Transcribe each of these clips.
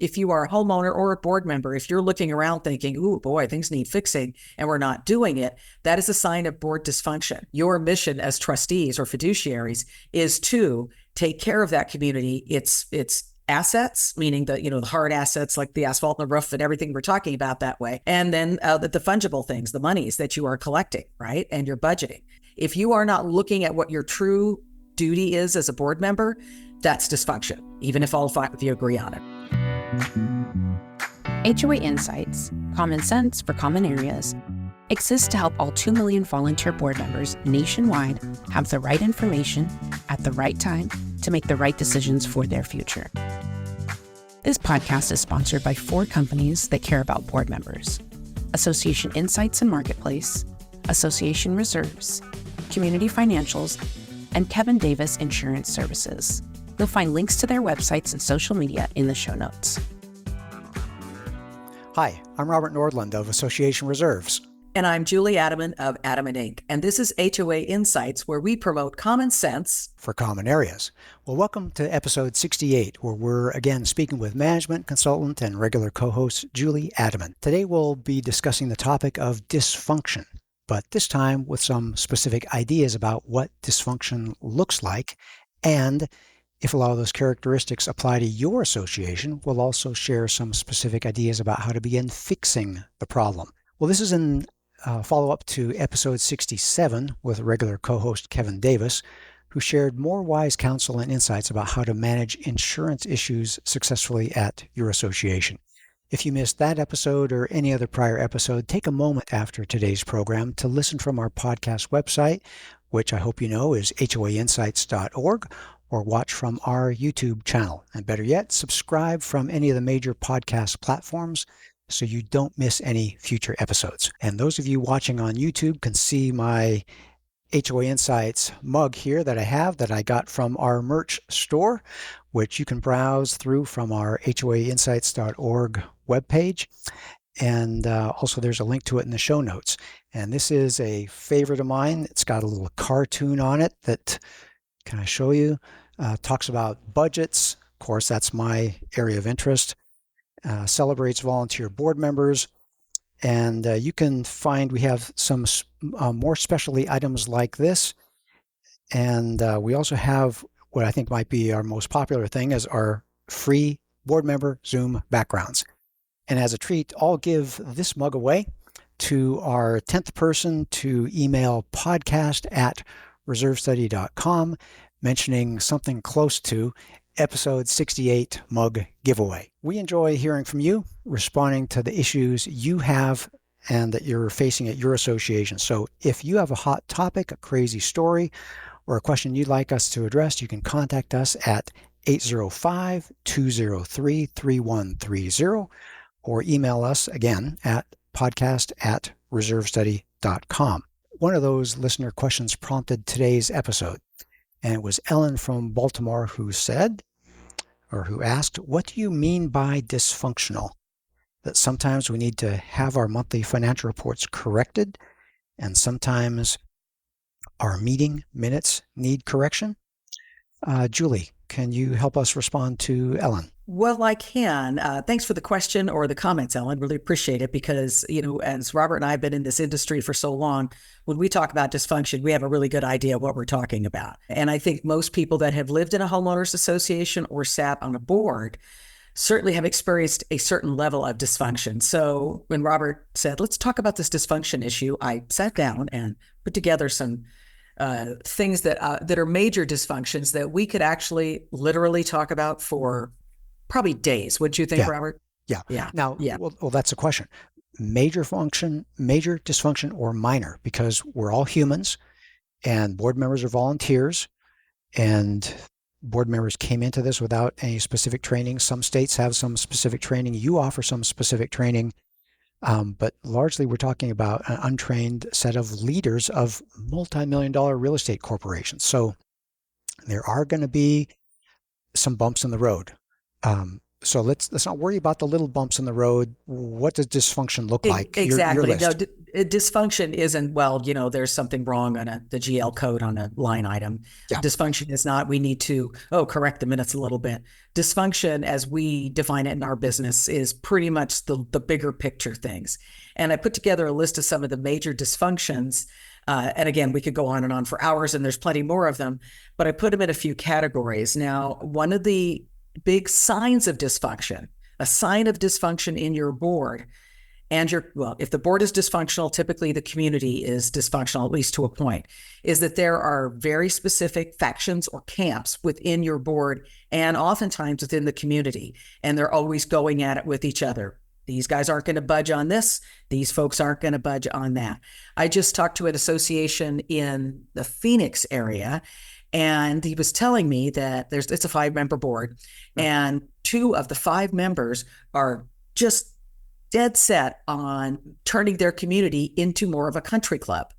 If you are a homeowner or a board member, if you're looking around thinking, ooh, boy, things need fixing and we're not doing it, that is a sign of board dysfunction. Your mission as trustees or fiduciaries is to take care of that community. It's assets, meaning the hard assets like the asphalt and the roof and everything we're talking about that way. And then the fungible things, the monies that you are collecting, right? And you're budgeting. If you are not looking at what your true duty is as a board member, that's dysfunction, even if all five of you agree on it. HOA Insights, common sense for common areas, exists to help all 2 million volunteer board members nationwide have the right information at the right time to make the right decisions for their future. This podcast is sponsored by 4 companies that care about board members: Association Insights and Marketplace, Association Reserves, Community Financials, and Kevin Davis Insurance Services. You'll find links to their websites and social media in the show notes. Hi, I'm Robert Nordland of Association Reserves. And I'm Julie Adaman of Adaman Inc. And this is HOA Insights, where we promote common sense for common areas. Well, welcome to episode 68, where we're again speaking with management consultant and regular co-host Julie Adaman. Today we'll be discussing the topic of dysfunction, but this time with some specific ideas about what dysfunction looks like, and if a lot of those characteristics apply to your association, we'll also share some specific ideas about how to begin fixing the problem. Well, this is in follow-up to episode 67 with regular co-host Kevin Davis, who shared more wise counsel and insights about how to manage insurance issues successfully at your association. If you missed that episode or any other prior episode, take a moment after today's program to listen from our podcast website, which I hope you know is hoainsights.org, or watch from our YouTube channel. And better yet, subscribe from any of the major podcast platforms so you don't miss any future episodes. And those of you watching on YouTube can see my HOA Insights mug here that I got from our merch store, which you can browse through from our hoainsights.org webpage. And also there's a link to it in the show notes. And this is a favorite of mine. It's got a little cartoon on it that, can I show you? Talks about budgets. Of course, that's my area of interest. Celebrates volunteer board members. And you can find we have some more specialty items like this. And we also have what I think might be our most popular thing is our free board member Zoom backgrounds. And as a treat, I'll give this mug away to our 10th person to email podcast@reservestudy.com, mentioning something close to episode 68 mug giveaway. We enjoy hearing from you, responding to the issues you have and that you're facing at your association. So if you have a hot topic, a crazy story, or a question you'd like us to address, you can contact us at 805-203-3130 or email us again at podcast@reservestudy.com. One of those listener questions prompted today's episode. And it was Ellen from Baltimore who said, or who asked, what do you mean by dysfunctional? That sometimes we need to have our monthly financial reports corrected, and sometimes our meeting minutes need correction? Julie, can you help us respond to Ellen? Well, I can. Thanks for the question or the comments, Ellen. Really appreciate it because, as Robert and I have been in this industry for so long, when we talk about dysfunction, we have a really good idea of what we're talking about. And I think most people that have lived in a homeowners association or sat on a board certainly have experienced a certain level of dysfunction. So when Robert said, let's talk about this dysfunction issue, I sat down and put together some things that are major dysfunctions that we could actually literally talk about for probably days. Wouldn't you think, Robert? Yeah. Now, well, that's a question. Major dysfunction, or minor? Because we're all humans, and board members are volunteers, and board members came into this without any specific training. Some states have some specific training. You offer some specific training. But largely we're talking about an untrained set of leaders of multi-million-dollar real estate corporations. So there are going to be some bumps in the road. So let's not worry about the little bumps in the road. What does dysfunction look like? Your Exactly. No, list. dysfunction isn't, well, there's something wrong on the GL code on a line item. Yeah. Dysfunction is not, we need to, correct the minutes a little bit. Dysfunction, as we define it in our business, is pretty much the bigger picture things. And I put together a list of some of the major dysfunctions. And again, we could go on and on for hours, and there's plenty more of them, but I put them in a few categories. Now, one of the big signs of dysfunction, a sign of dysfunction in your board and if the board is dysfunctional, typically the community is dysfunctional, at least to a point, is that there are very specific factions or camps within your board and oftentimes within the community. And they're always going at it with each other. These guys aren't going to budge on this. These folks aren't going to budge on that. I just talked to an association in the Phoenix area, and he was telling me that it's a 5-member board, and 2 of the 5 members are just dead set on turning their community into more of a country club.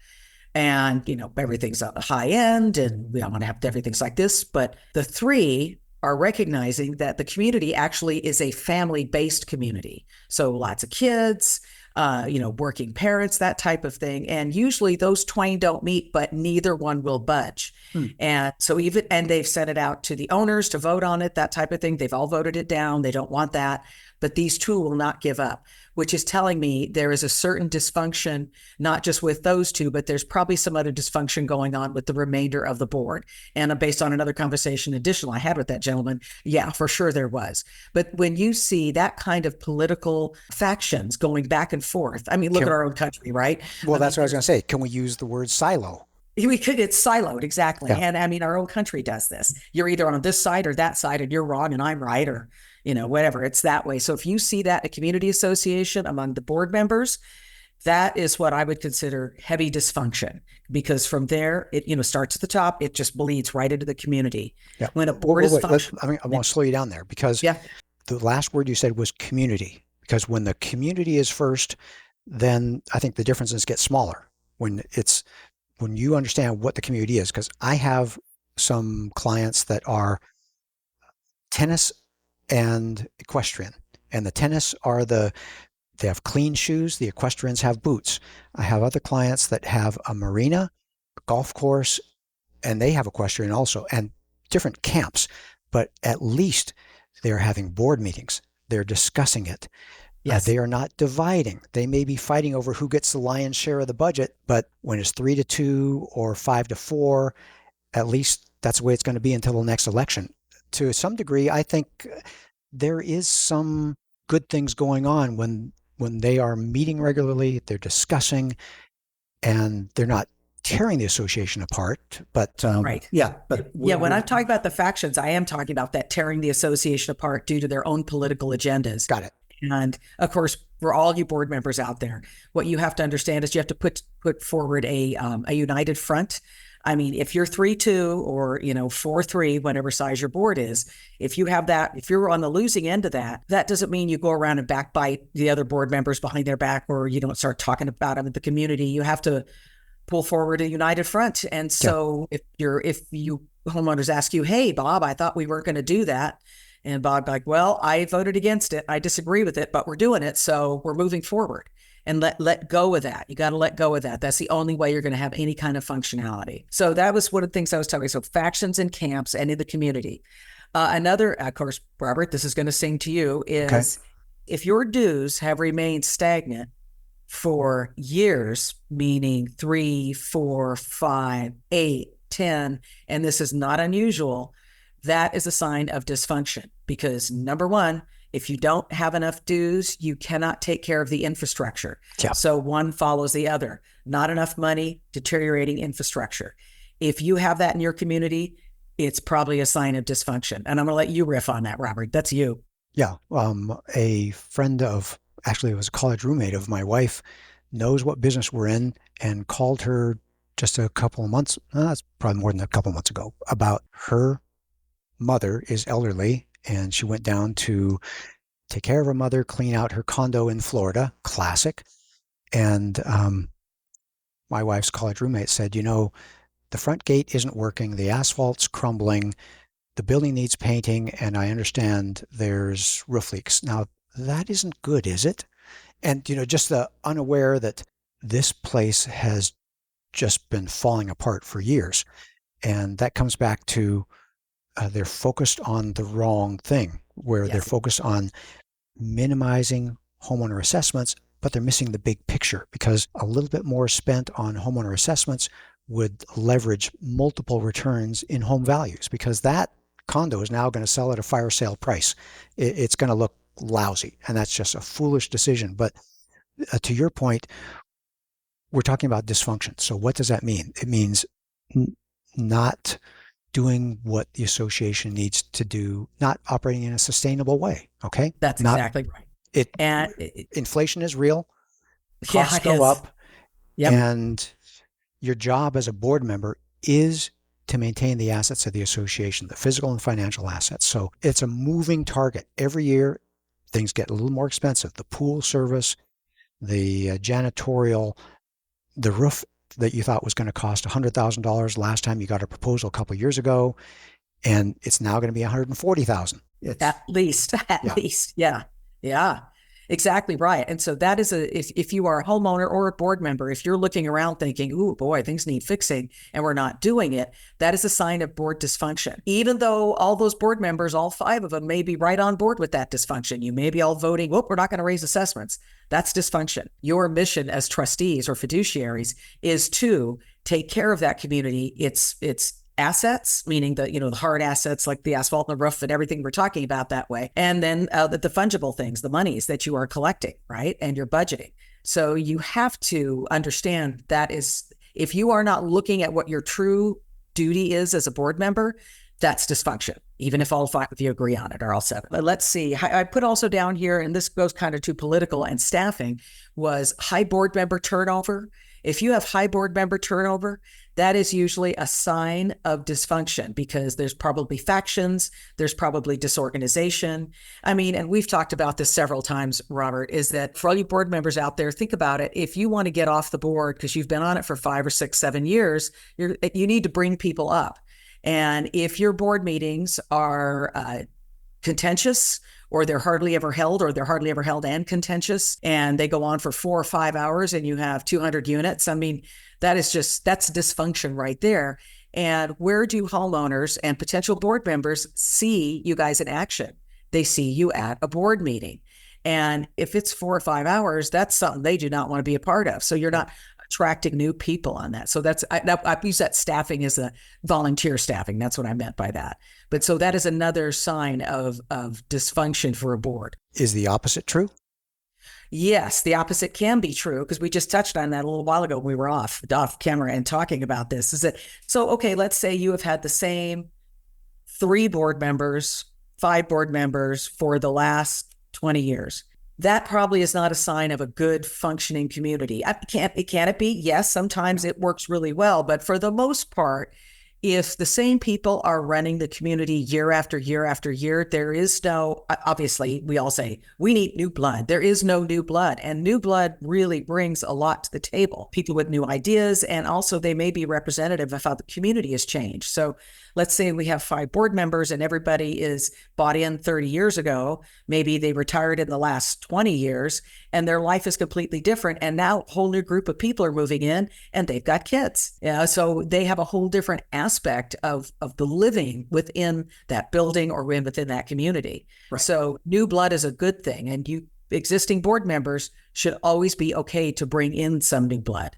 And, everything's on the high end, and we don't want to have everything's like this. But the 3 are recognizing that the community actually is a family-based community. So lots of kids, working parents, that type of thing. And usually those twain don't meet, but neither one will budge. And so and they've sent it out to the owners to vote on it, that type of thing. They've all voted it down. They don't want that. But these 2 will not give up, which is telling me there is a certain dysfunction, not just with those 2, but there's probably some other dysfunction going on with the remainder of the board. And based on another conversation additional I had with that gentleman, yeah, for sure there was. But when you see that kind of political factions going back and forth, I mean, look at our own country, right? Well, that's what I was going to say. Can we use the word silo? It's siloed, exactly. Yeah. And I mean, our own country does this. You're either on this side or that side, and you're wrong and I'm right, or, whatever. It's that way. So if you see that in a community association among the board members, that is what I would consider heavy dysfunction, because from there, it, starts at the top. It just bleeds right into the community. Yeah. When a board is functioning. I want to slow you down there, because the last word you said was community. Because when the community is first, then I think the differences get smaller. When you understand what the community is, because I have some clients that are tennis and equestrian, and the tennis they have clean shoes, the equestrians have boots. I have other clients that have a marina, a golf course, and they have equestrian also, and different camps, but at least they're having board meetings. They're discussing it. Yes. They are not dividing. They may be fighting over who gets the lion's share of the budget, but when it's 3-2 or 5-4, at least that's the way it's going to be until the next election. To some degree, I think there is some good things going on when they are meeting regularly, they're discussing, and they're not tearing the association apart. But right, yeah, when I'm talking about the factions, I am talking about that tearing the association apart due to their own political agendas. Got it. And of course, for all you board members out there, what you have to understand is you have to put forward a united front. I mean, if you're 3-2 or 4-3, whatever size your board is, if you have that, if you're on the losing end of that, that doesn't mean you go around and backbite the other board members behind their back, or you don't start talking about them in the community. You have to pull forward a united front. And so if you homeowners ask you, hey, Bob, I thought we weren't going to do that. And Bob like, well, I voted against it. I disagree with it, but we're doing it. So we're moving forward, and let go of that. You got to let go of that. That's the only way you're going to have any kind of functionality. So that was one of the things I was talking about. So factions and camps and in the community. Another, of course, Robert, this is going to sing to you, is if your dues have remained stagnant for years, meaning 3, 4, 5, 8, 10, and this is not unusual, that is a sign of dysfunction, because number one, if you don't have enough dues, you cannot take care of the infrastructure. Yeah. So one follows the other. Not enough money, deteriorating infrastructure. If you have that in your community, it's probably a sign of dysfunction. And I'm going to let you riff on that, Robert. That's you. Yeah. A friend actually it was a college roommate of my wife, knows what business we're in, and called her just a couple of months, that's probably more than a couple of months ago, about her mother is elderly, and she went down to take care of her mother, clean out her condo in Florida, classic. And my wife's college roommate said, the front gate isn't working, the asphalt's crumbling, the building needs painting, and I understand there's roof leaks. Now, that isn't good, is it? And, just the unaware that this place has just been falling apart for years. And that comes back to they're focused on the wrong thing, where they're Yes. focused on minimizing homeowner assessments, but they're missing the big picture, because a little bit more spent on homeowner assessments would leverage multiple returns in home values, because that condo is now going to sell at a fire sale price. It's going to look lousy, and that's just a foolish decision. But to your point, we're talking about dysfunction. So what does that mean? It means not doing what the association needs to do, not operating in a sustainable way. Okay, That's exactly right. And inflation is real. yeah, Costs go up, Yep. and your job as a board member is to maintain the assets of the association, the physical and financial assets. So it's a moving target. Every year, things get a little more expensive. The pool service, the janitorial, the roof that you thought was going to cost $100,000 last time you got a proposal a couple of years ago, and it's now going to be $140,000. At least, yeah, exactly right. And so that is if you are a homeowner or a board member, if you're looking around thinking, "Ooh, boy, things need fixing," and we're not doing it, that is a sign of board dysfunction. Even though all those board members, all 5 of them, may be right on board with that dysfunction, you may be all voting, "Whoop, we're not going to raise assessments." That's dysfunction. Your mission as trustees or fiduciaries is to take care of that community. It's assets, meaning the hard assets like the asphalt and the roof and everything we're talking about that way. And then the fungible things, the monies that you are collecting, right? And you're budgeting. So you have to understand that if you are not looking at what your true duty is as a board member, that's dysfunction, even if all 5 of you agree on it, or all 7. But let's see. I put also down here, and this goes kind of to political and staffing, was high board member turnover. If you have high board member turnover, that is usually a sign of dysfunction, because there's probably factions, there's probably disorganization. I mean, and we've talked about this several times, Robert, is that for all you board members out there, think about it. If you want to get off the board because you've been on it for 5 or 6, 7 years, you need to bring people up. And if your board meetings are contentious, or they're hardly ever held, or they're hardly ever held and contentious, and they go on for 4 or 5 hours and you have 200 units, I mean, that's dysfunction right there. And where do homeowners and potential board members see you guys in action? They see you at a board meeting. And if it's 4 or 5 hours, that's something they do not want to be a part of. So you're not attracting new people on that. So I use that staffing as a volunteer staffing. That's what I meant by that. But so that is another sign of dysfunction for a board. Is the opposite true? Yes, the opposite can be true, because we just touched on that a little while ago when we were off camera and talking about this. Okay, let's say you have had the same 3 board members, 5 board members for the last 20 years. That probably is not a sign of a good functioning community. Can it be? Yes, sometimes it works really well, but for the most part, if the same people are running the community year after year after year, there is no, obviously, we all say we need new blood. There is no new blood, and new blood really brings a lot to the table. People with new ideas, and also they may be representative of how the community has changed. So let's say we have 5 board members and everybody is bought in 30 years ago. Maybe they retired in the last 20 years and their life is completely different. And now a whole new group of people are moving in and they've got kids. Yeah, so they have a whole different aspect of the living within that building or within that community. Right. So new blood is a good thing. And existing board members should always be okay to bring in some new blood.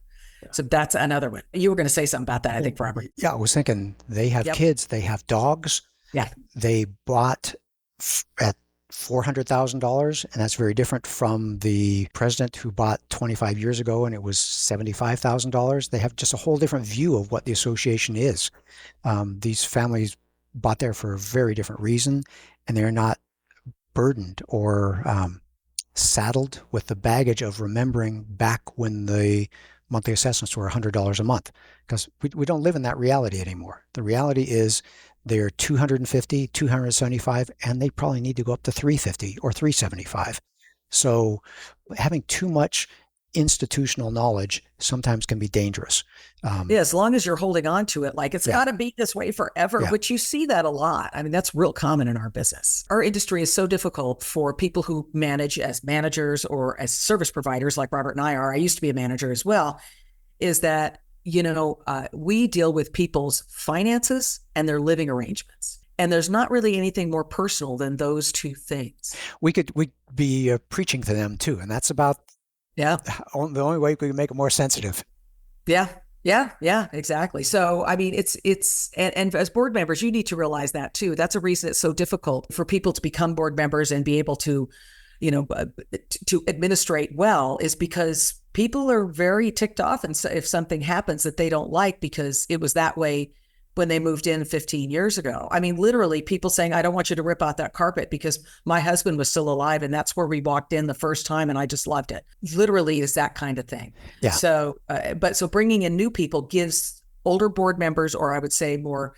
So that's another one. You were going to say something about that, I think, Robert. Yeah, I was thinking they have kids, they have dogs. Yeah. They bought at $400,000, and that's very different from the president who bought 25 years ago and it was $75,000. They have just a whole different view of what the association is. These families bought there for a very different reason, and they're not burdened or saddled with the baggage of remembering back when the monthly assessments were $100 a month, because we don't live in that reality anymore. The reality is they're 250, 275, and they probably need to go up to 350 or 375. So having too much institutional knowledge sometimes can be dangerous. Yeah, as long as you're holding on to it, like it's Yeah. got to be this way forever, Yeah. which you see that a lot. I mean, that's real common in our business. Our industry is so difficult for people who manage as managers or as service providers like Robert and I are. I used to be a manager as well, is that, we deal with people's finances and their living arrangements. And there's not really anything more personal than those two things. We'd be preaching to them too, and that's about Yeah. the only way we can make it more sensitive. Yeah. Yeah, exactly. So, I mean, and as board members, you need to realize that too. That's a reason it's so difficult for people to become board members and be able to, to administrate well, is because people are very ticked off. And so if something happens that they don't like because it was that way when they moved in 15 years ago. I mean, literally people saying, I don't want you to rip out that carpet because my husband was still alive and that's where we walked in the first time and I just loved it. Literally is that kind of thing. Yeah. So, so bringing in new people gives older board members, or I would say more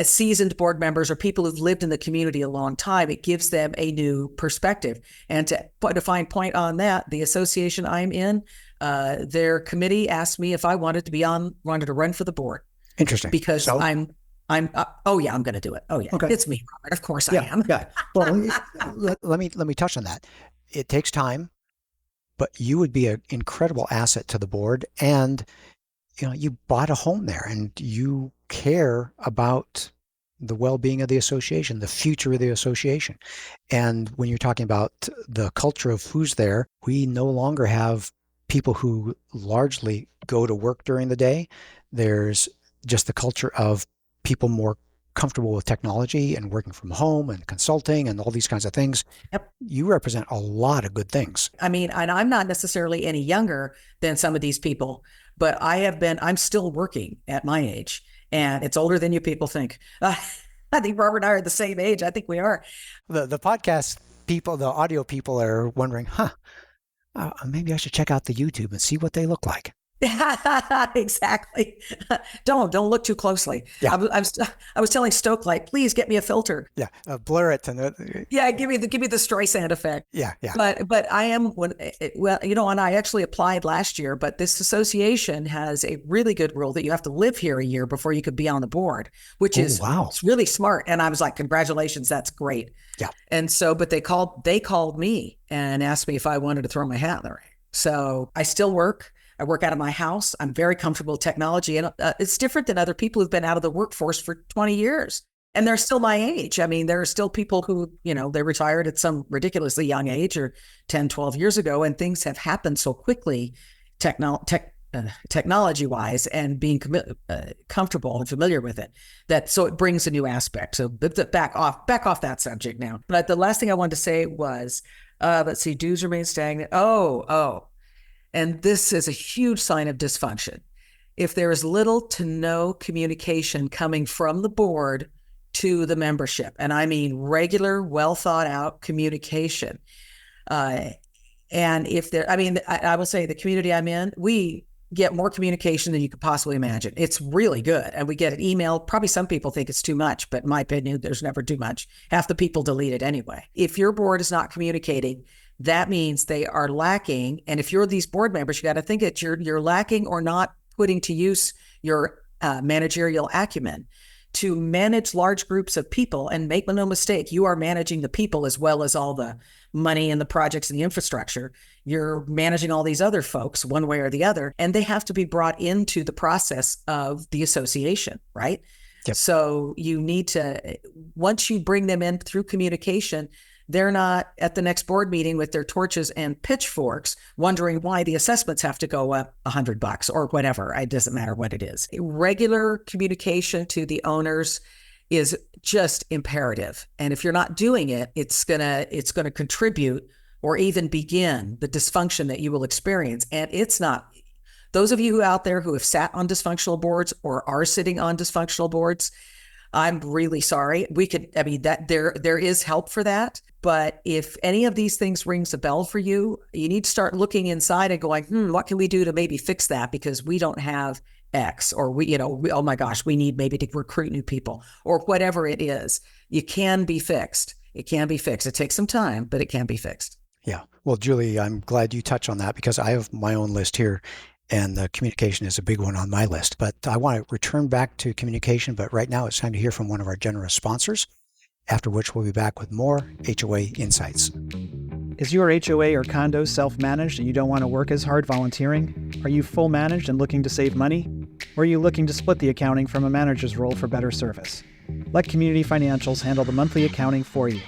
seasoned board members or people who've lived in the community a long time, it gives them a new perspective. And to put a fine point on that, the association I'm in, their committee asked me if I wanted to run for the board. Interesting. Because So? I'm I'm going to do it. Oh yeah. Okay. It's me, Robert. Of course I am. Yeah. Well, let me touch on that. It takes time, but you would be an incredible asset to the board, and you bought a home there, and you care about the well-being of the association, the future of the association. And when you're talking about the culture of who's there, we no longer have people who largely go to work during the day. There's just the culture of people more comfortable with technology and working from home and consulting and all these kinds of things. Yep. You represent a lot of good things. I mean, and I'm not necessarily any younger than some of these people, but I'm still working at my age, and it's older than you people think. I think Robert and I are the same age. I think we are. The podcast people, the audio people are wondering, maybe I should check out the YouTube and see what they look like. Exactly. Don't look too closely. Yeah. I was telling Stoke, like, please get me a filter. Yeah, blur it Yeah, give me the Streisand effect. Yeah. But I am and I actually applied last year. But this association has a really good rule that you have to live here a year before you could be on the board, which is wow. It's really smart. And I was like, congratulations, that's great. Yeah. And so, but they called me and asked me if I wanted to throw my hat in the ring. So I still work. I work out of my house. I'm very comfortable with technology, and it's different than other people who've been out of the workforce for 20 years. And they're still my age. I mean, there are still people who, they retired at some ridiculously young age or 10, 12 years ago, and things have happened so quickly, technology-wise, and being comfortable and familiar with it, so it brings a new aspect. So back off that subject now. But the last thing I wanted to say was, let's see, dues remain stagnant. And this is a huge sign of dysfunction. If there is little to no communication coming from the board to the membership, and I mean regular, well thought out communication. And if I will say the community I'm in, we get more communication than you could possibly imagine. It's really good. And we get an email. Probably some people think it's too much, but in my opinion, there's never too much. Half the people delete it anyway. If your board is not communicating, that means they are lacking. And if you're these board members, you got to think that you're lacking or not putting to use your managerial acumen to manage large groups of people. And make no mistake, you are managing the people as well as all the money and the projects and the infrastructure. You're managing all these other folks one way or the other, and they have to be brought into the process of the association, right? Yep. So you need to, once you bring them in through communication, they're not at the next board meeting with their torches and pitchforks wondering why the assessments have to go up $100 or whatever. It doesn't matter what it is. Regular communication to the owners is just imperative. And if you're not doing it, it's gonna contribute or even begin the dysfunction that you will experience. And it's not. Those of you out there who have sat on dysfunctional boards or are sitting on dysfunctional boards, I'm really sorry. There is help for that. But if any of these things rings a bell for you, you need to start looking inside and going, what can we do to maybe fix that? Because we don't have X, or oh my gosh, we need maybe to recruit new people, or whatever it is. It can be fixed. It can be fixed. It takes some time, but it can be fixed. Yeah. Well, Julie, I'm glad you touched on that because I have my own list here and the communication is a big one on my list. But I want to return back to communication. But right now it's time to hear from one of our generous sponsors, after which we'll be back with more HOA Insights. Is your HOA or condo self-managed and you don't want to work as hard volunteering? Are you full managed and looking to save money? Or are you looking to split the accounting from a manager's role for better service? Let Community Financials handle the monthly accounting for you.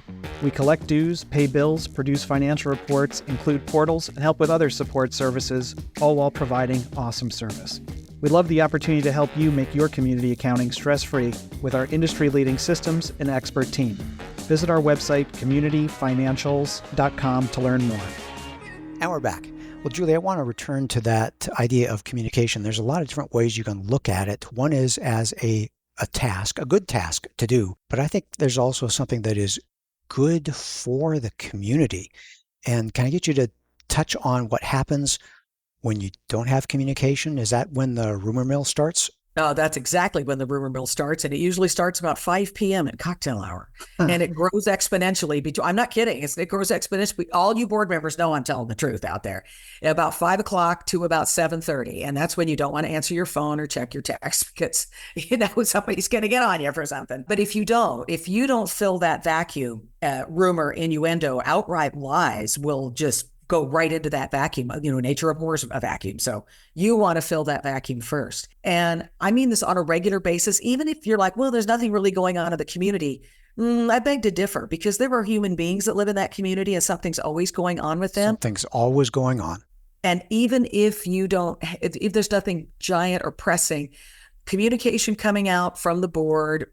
We collect dues, pay bills, produce financial reports, include portals, and help with other support services, all while providing awesome service. We love the opportunity to help you make your community accounting stress-free with our industry-leading systems and expert team. Visit our website, communityfinancials.com, to learn more. And we're back. Well, Julie, I want to return to that idea of communication. There's a lot of different ways you can look at it. One is as a task, a good task to do. But I think there's also something that is good for the community. And can I get you to touch on what happens when you don't have communication? Is that when the rumor mill starts? Oh, that's exactly when the rumor mill starts. And it usually starts about 5 p.m. at cocktail hour. And it grows exponentially. I'm not kidding. It grows exponentially. All you board members know I'm telling the truth out there. About 5 o'clock to about 7:30. And that's when you don't want to answer your phone or check your text because, somebody's going to get on you for something. But if you don't fill that vacuum, rumor, innuendo, outright lies will just go right into that vacuum. Nature abhors a vacuum. So you want to fill that vacuum first. And I mean this on a regular basis, even if you're like, well, there's nothing really going on in the community. I beg to differ because there are human beings that live in that community and something's always going on with them. Something's always going on. And even if if there's nothing giant or pressing, communication coming out from the board,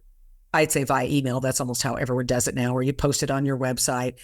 I'd say via email, that's almost how everyone does it now, or you post it on your website.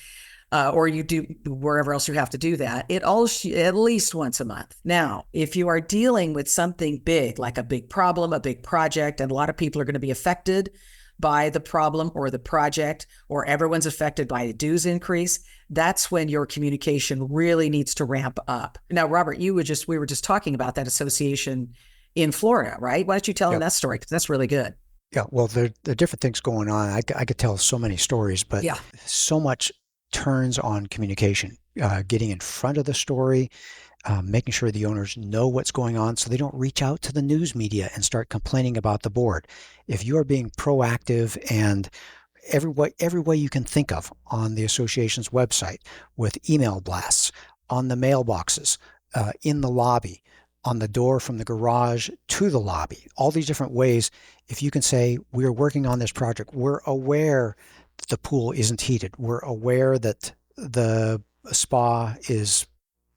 Or you do wherever else you have to do that, at least once a month. Now, if you are dealing with something big, like a big problem, a big project, and a lot of people are going to be affected by the problem or the project, or everyone's affected by a dues increase, that's when your communication really needs to ramp up. Now, Robert, we were just talking about that association in Florida, right? Why don't you tell them that story? Because that's really good. Yeah, well, there are different things going on. I could tell so many stories, but so much turns on communication, getting in front of the story, making sure the owners know what's going on so they don't reach out to the news media and start complaining about the board. If you are being proactive and every way you can think of on the association's website, with email blasts, on the mailboxes, in the lobby, on the door from the garage to the lobby, all these different ways, if you can say, we're working on this project, we're aware the pool isn't heated. We're aware that the spa is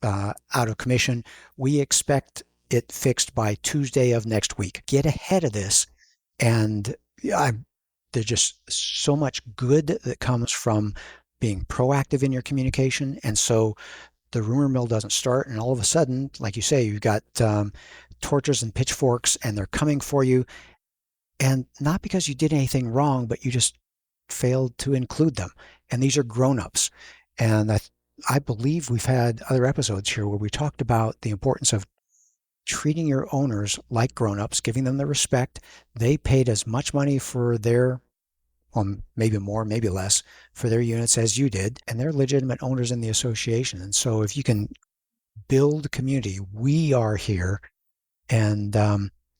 out of commission. We expect it fixed by Tuesday of next week. Get ahead of this. And there's just so much good that comes from being proactive in your communication. And so the rumor mill doesn't start. And all of a sudden, like you say, you've got torches and pitchforks and they're coming for you. And not because you did anything wrong, but you just failed to include them. And these are grown-ups. And I believe we've had other episodes here where we talked about the importance of treating your owners like grown-ups, giving them the respect. They paid as much money for their, well, maybe more, maybe less, for their units as you did, and they're legitimate owners in the association. And so if you can build community, we are here, and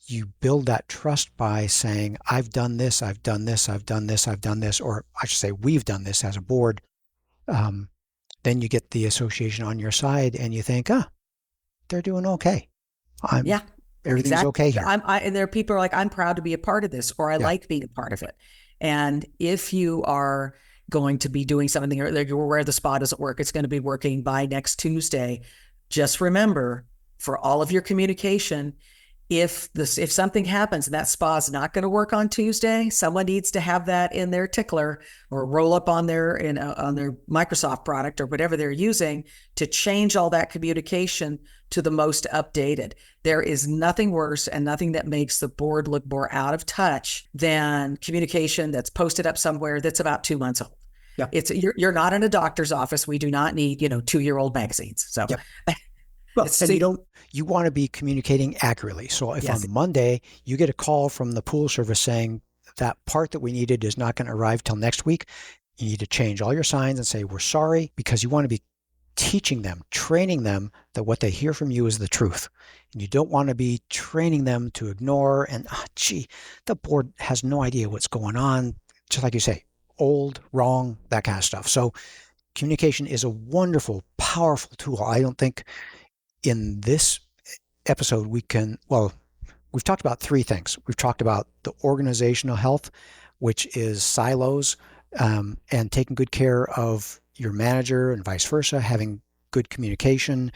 you build that trust by saying, I've done this, I've done this, I've done this, I've done this, or I should say, we've done this as a board. Then you get the association on your side and you think, they're doing okay. Everything's okay here. And there are people who are like, I'm proud to be a part of this, or I like being a part of it. And if you are going to be doing something where the spa doesn't work, it's going to be working by next Tuesday. Just remember, for all of your communication, if something happens and that spa is not going to work on Tuesday, someone needs to have that in their tickler or roll up on their Microsoft product or whatever they're using to change all that communication to the most updated. There is nothing worse and nothing that makes the board look more out of touch than communication that's posted up somewhere that's about 2 months old. Yeah. You're not in a doctor's office. We do not need 2-year-old magazines. So. Yep. Well, and you want to be communicating accurately. So if on Monday you get a call from the pool service saying that part that we needed is not going to arrive till next week, you need to change all your signs and say, we're sorry, because you want to be teaching them, training them that what they hear from you is the truth. And you don't want to be training them to ignore and, the board has no idea what's going on. Just like you say, old, wrong, that kind of stuff. So communication is a wonderful, powerful tool. I don't think in this episode we've talked about three things. We've talked about the organizational health, which is silos, and taking good care of your manager and vice versa, having good communication.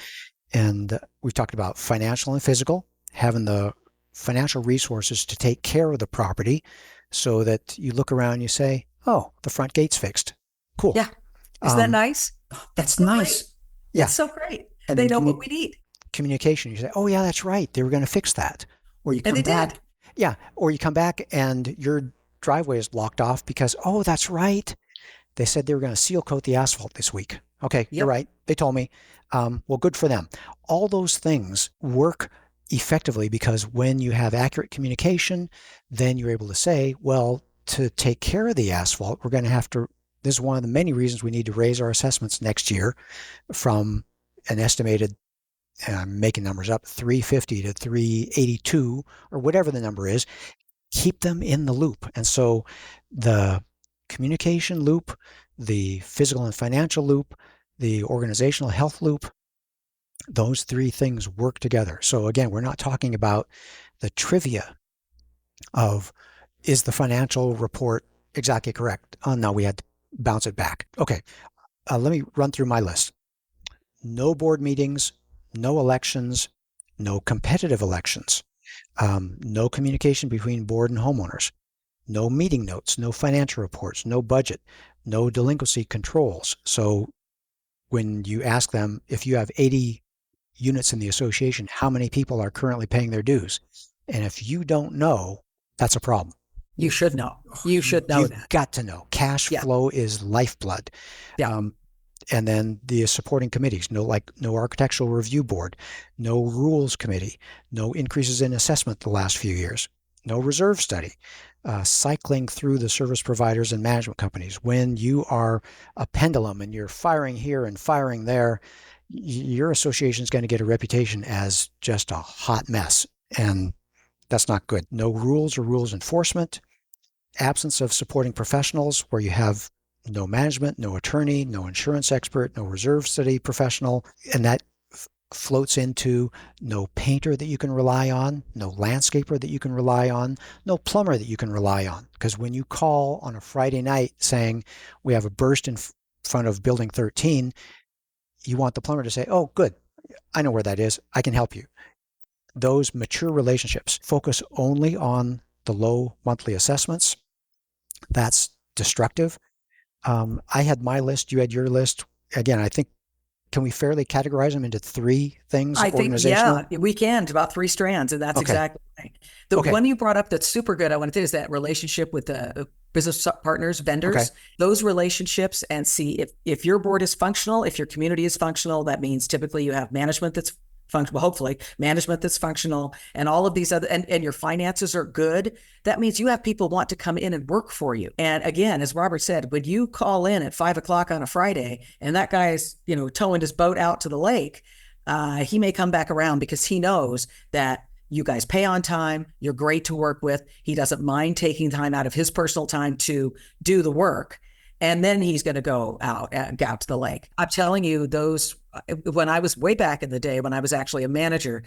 And we've talked about financial and physical, having the financial resources to take care of the property so that you look around and you say, oh, the front gate's fixed. Cool. Yeah. Isn't that nice? That's so nice. Great. Yeah. That's so great. And they know what we need. Communication. You say, oh, yeah, that's right. They were going to fix that. Or you come back. Did. Yeah. Or you come back and your driveway is blocked off because, oh, that's right. They said they were going to seal coat the asphalt this week. Okay, You're right. They told me. Well, good for them. All those things work effectively because when you have accurate communication, then you're able to say, well, to take care of the asphalt, we're going to have to, this is one of the many reasons we need to raise our assessments next year from an estimated, making numbers up, 350 to 382 or whatever the number is. Keep them in the loop. And so the communication loop, the physical and financial loop, the organizational health loop, those three things work together. So again, we're not talking about the trivia of, is the financial report exactly correct? Oh, no, we had to bounce it back. Okay, let me run through my list. No board meetings, no elections, no competitive elections, no communication between board and homeowners, no meeting notes, no financial reports, no budget, no delinquency controls. So when you ask them, if you have 80 units in the association, how many people are currently paying their dues? And if you don't know, that's a problem. You should know. You should know You've that. got to know. Cash flow is lifeblood. Yeah. And then the supporting committees, no architectural review board, no rules committee, no increases in assessment the last few years, no reserve study, cycling through the service providers and management companies. When you are a pendulum and you're firing here and firing there, your association is going to get a reputation as just a hot mess. And that's not good. No rules or rules enforcement, absence of supporting professionals where you have no management, no attorney, no insurance expert, no reserve study professional. And that floats into no painter that you can rely on, no landscaper that you can rely on, no plumber that you can rely on. Because when you call on a Friday night saying we have a burst in front of building 13, you want the plumber to say, oh, good, I know where that is. I can help you. Those mature relationships focus only on the low monthly assessments. That's destructive. I had my list. You had your list. Again, I think, can we fairly categorize them into three things? I think, we can, about three strands, and that's exactly right. The one you brought up that's super good, I want to say, is that relationship with the business partners, vendors, those relationships, and see if your board is functional, if your community is functional, that means typically you have management that's functional, hopefully management that's functional, and all of these other, and your finances are good. That means you have people want to come in and work for you. And again, as Robert said, when you call in at 5:00 on a Friday and that guy's, towing his boat out to the lake, he may come back around because he knows that you guys pay on time. You're great to work with. He doesn't mind taking time out of his personal time to do the work. And then he's going to go out to the lake. I'm telling you, those, when I was way back in the day, when I was actually a manager,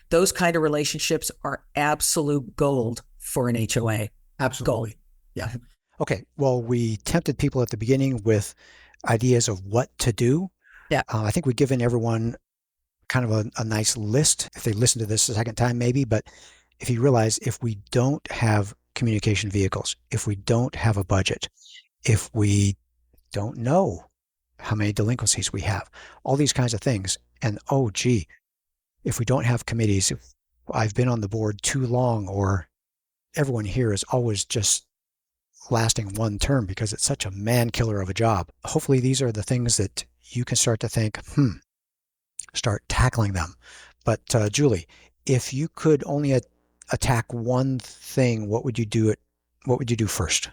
those kind of relationships are absolute gold for an HOA. Absolutely. Gold. Yeah. Okay. Well, we tempted people at the beginning with ideas of what to do. Yeah. I think we've given everyone kind of a nice list if they listen to this a second time, maybe. But if you realize, if we don't have communication vehicles, if we don't have a budget, if we don't know how many delinquencies we have, all these kinds of things. And, if we don't have committees, if I've been on the board too long, or everyone here is always just lasting one term because it's such a man killer of a job. Hopefully these are the things that you can start to think, start tackling them. But Julie, if you could only attack one thing, what would you do first?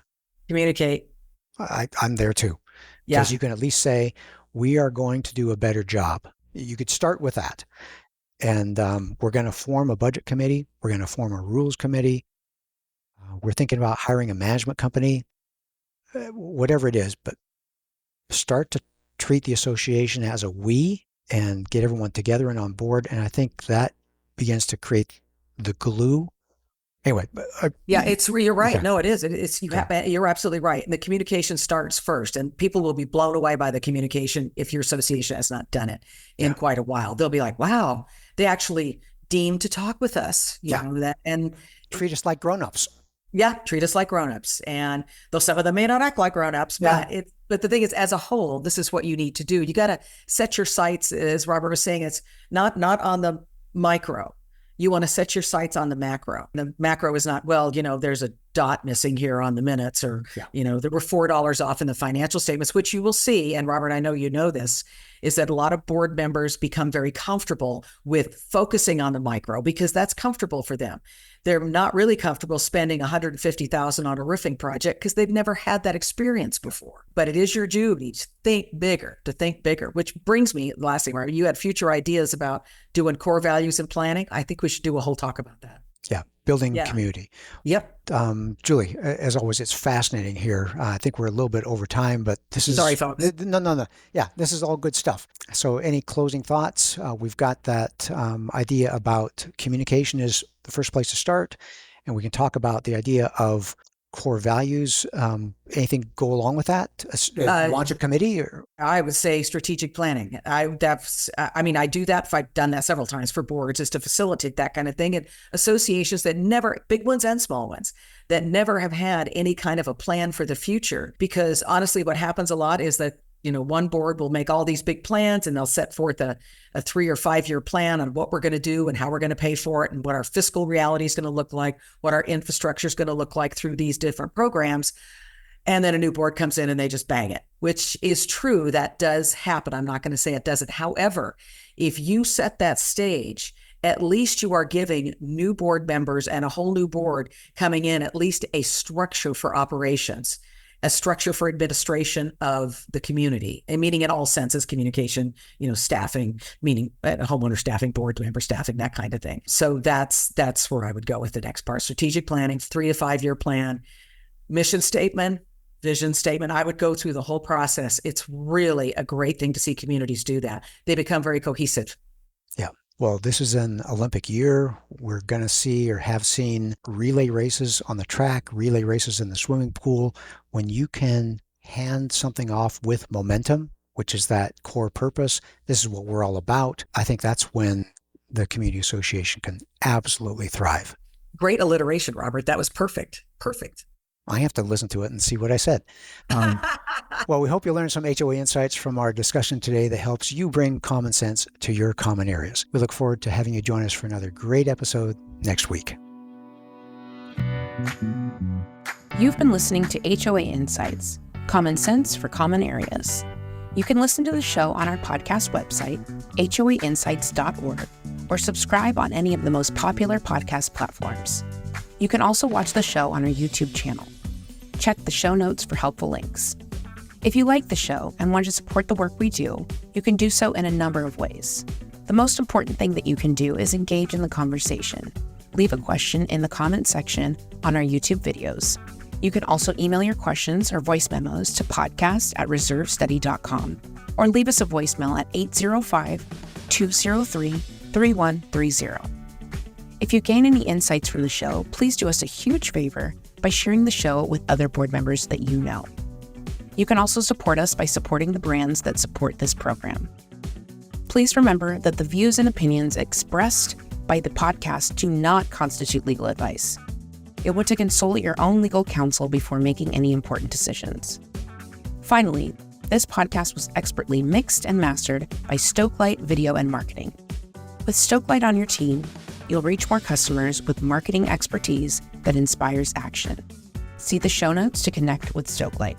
Communicate. I'm there too. Because you can at least say, we are going to do a better job. You could start with that. And we're going to form a budget committee. We're going to form a rules committee. We're thinking about hiring a management company, whatever it is, but start to treat the association as a we and get everyone together and on board. And I think that begins to create the glue. Anyway. You're right. Okay. No, it is. You're absolutely right. And the communication starts first, and people will be blown away by the communication if your association has not done it in quite a while. They'll be like, wow, they actually deemed to talk with us, you know, that, and treat us like grown-ups. Yeah, treat us like grown-ups. And though some of them may not act like grown-ups, but the thing is, as a whole, this is what you need to do. You got to set your sights, as Robert was saying, it's not on the micro. You want to set your sights on the macro. The macro is not, well, you know, there's a dot missing here on the minutes, or, you know, there were $4 off in the financial statements, which you will see. And Robert, I know you know this, is that a lot of board members become very comfortable with focusing on the micro because that's comfortable for them. They're not really comfortable spending $150,000 on a roofing project because they've never had that experience before. But it is your duty to think bigger, which brings me, last thing, Robert, you had future ideas about doing core values and planning. I think we should do a whole talk about that. Yeah, building community. Yep. Julie, as always, it's fascinating here. I think we're a little bit over time, but this is... Sorry, folks. No. Yeah, this is all good stuff. So any closing thoughts? We've got that idea about communication is the first place to start, and we can talk about the idea of core values. Anything go along with that? Launch a committee? Or? I would say strategic planning. I do that. I've done that several times for boards, is to facilitate that kind of thing. And associations that never, big ones and small ones, that never have had any kind of a plan for the future. Because honestly, what happens a lot is that, you know, one board will make all these big plans and they'll set forth a 3 or 5 year plan on what we're going to do and how we're going to pay for it and what our fiscal reality is going to look like, what our infrastructure is going to look like through these different programs. And then a new board comes in and they just bang it, which is true. That does happen. I'm not going to say it doesn't. However, if you set that stage, at least you are giving new board members and a whole new board coming in at least a structure for operations, a structure for administration of the community, and meaning in all senses, communication, you know, staffing, meaning homeowner staffing, board member staffing, that kind of thing. So that's where I would go with the next part. Strategic planning, 3 to 5 year plan, mission statement, vision statement. I would go through the whole process. It's really a great thing to see communities do that. They become very cohesive. Yeah. Well, this is an Olympic year. We're going to see or have seen relay races on the track, relay races in the swimming pool. When you can hand something off with momentum, which is that core purpose, this is what we're all about. I think that's when the community association can absolutely thrive. Great alliteration, Robert. That was perfect. Perfect. I have to listen to it and see what I said. Well, we hope you learned some HOA insights from our discussion today that helps you bring common sense to your common areas. We look forward to having you join us for another great episode next week. You've been listening to HOA Insights, common sense for common areas. You can listen to the show on our podcast website, hoainsights.org, or subscribe on any of the most popular podcast platforms. You can also watch the show on our YouTube channel. Check the show notes for helpful links. If you like the show and want to support the work we do, you can do so in a number of ways. The most important thing that you can do is engage in the conversation. Leave a question in the comment section on our YouTube videos. You can also email your questions or voice memos to podcast@reservestudy.com or leave us a voicemail at 805-203-3130. If you gain any insights from the show, please do us a huge favor by sharing the show with other board members that you know. You can also support us by supporting the brands that support this program. Please remember that the views and opinions expressed by the podcast do not constitute legal advice. You'll want to consult your own legal counsel before making any important decisions. Finally, this podcast was expertly mixed and mastered by Stokelight Video and Marketing. With Stokelight on your team, you'll reach more customers with marketing expertise that inspires action. See the show notes to connect with Stokelight.